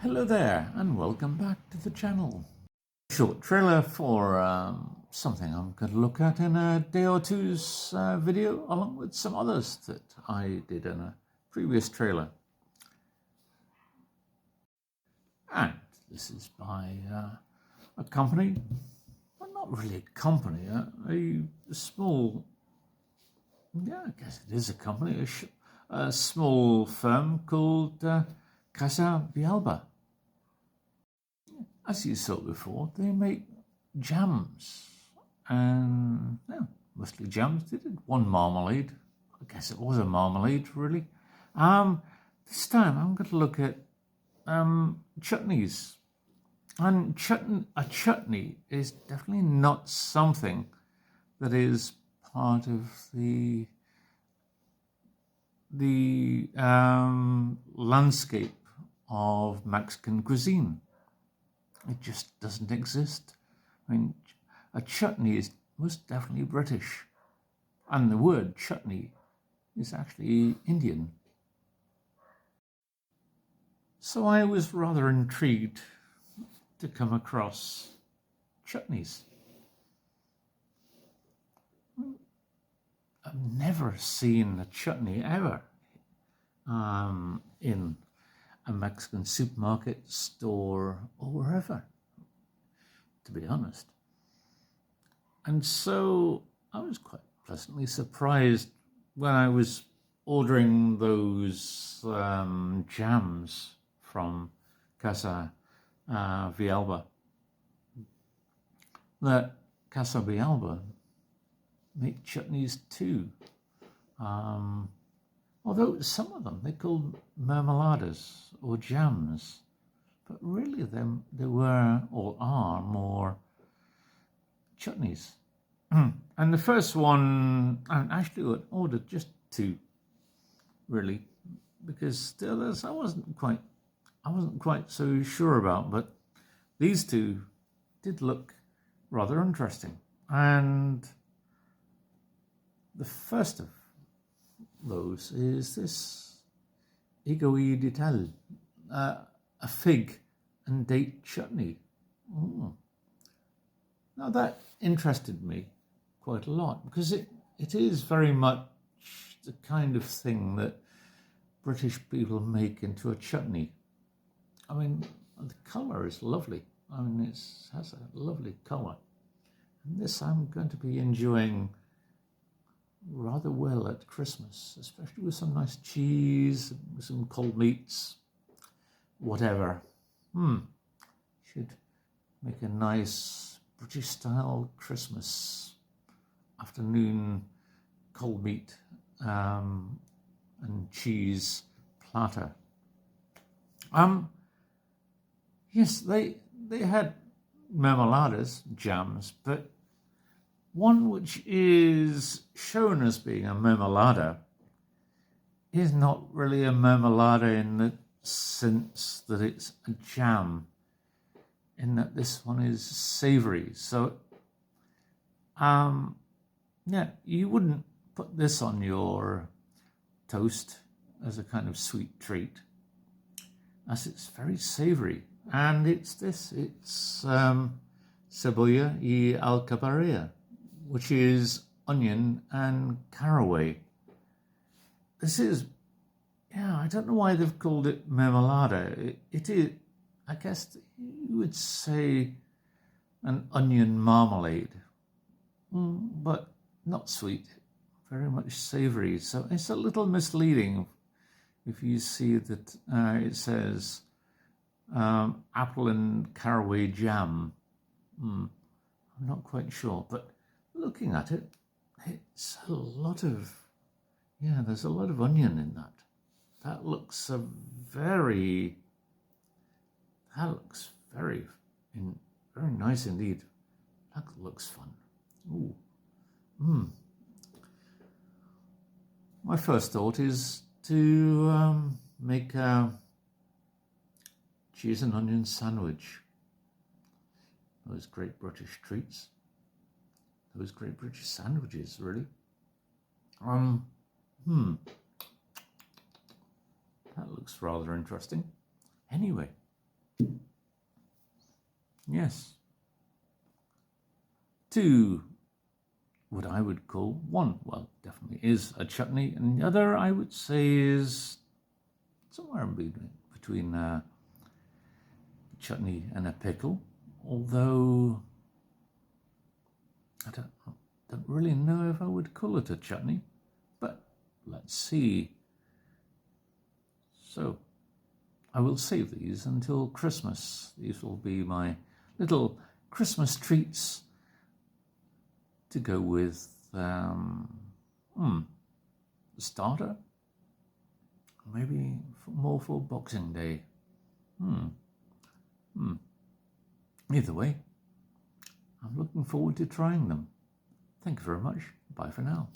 Hello there and welcome back to the channel. Short trailer for something I'm going to look at in a day or two's video, along with some others that I did in a previous trailer. And this is by a company, well, not really a company, a small, yeah, I guess it is a company, a small firm called Casa Villalva. As you saw before, they make jams, and yeah, mostly jams. They did one marmalade. I guess it was a marmalade, really. This time I'm going to look at chutneys, and a chutney is definitely not something that is part of the landscape of Mexican cuisine. It just doesn't exist. I mean, a chutney is most definitely British, and the word chutney is actually Indian. So I was rather intrigued to come across chutneys. I've never seen a chutney ever in a Mexican supermarket, store, or wherever, to be honest. And so I was quite pleasantly surprised when I was ordering those jams from Casa Villalva, that Casa Villalva make chutneys too. Although some of them they called mermeladas or jams, but really they were or are more chutneys. And the first one, I actually ordered just two, really, because the others I wasn't quite so sure about, but these two did look rather interesting. And the first of those is this higui de tal, a fig and date chutney. Now that interested me quite a lot because it is very much the kind of thing that British people make into a chutney. I mean, the colour is lovely. I mean, it has a lovely colour. And this I'm going to be enjoying rather well at Christmas, especially with some nice cheese, with some cold meats, whatever. Should make a nice British style Christmas afternoon cold meat and cheese platter. Yes, they had mermeladas, jams, but one which is shown as being a mermelada is not really a mermelada in the sense that it's a jam, in that this one is savoury. So, yeah, you wouldn't put this on your toast as a kind of sweet treat, as it's very savoury. And it's cebolla y alcaparilla, which is onion and caraway. This is, yeah, I don't know why they've called it mermelada. It is, I guess you would say, an onion marmalade, but not sweet, very much savoury. So it's a little misleading if you see that it says apple and caraway jam. I'm not quite sure, but looking at it, it's a lot of, there's a lot of onion in that. That looks very nice indeed. That looks fun. Ooh. My first thought is to make a cheese and onion sandwich. Those great British treats. Those great British sandwiches, really. That looks rather interesting. Anyway, Yes. Two, what I would call one, well, definitely is a chutney, and the other I would say is somewhere between a chutney and a pickle, although I don't really know if I would call it a chutney, but let's see. So I will save these until Christmas. These will be my little Christmas treats to go with the starter. Maybe more for Boxing Day. Either way, I'm looking forward to trying them. Thank you very much. Bye for now.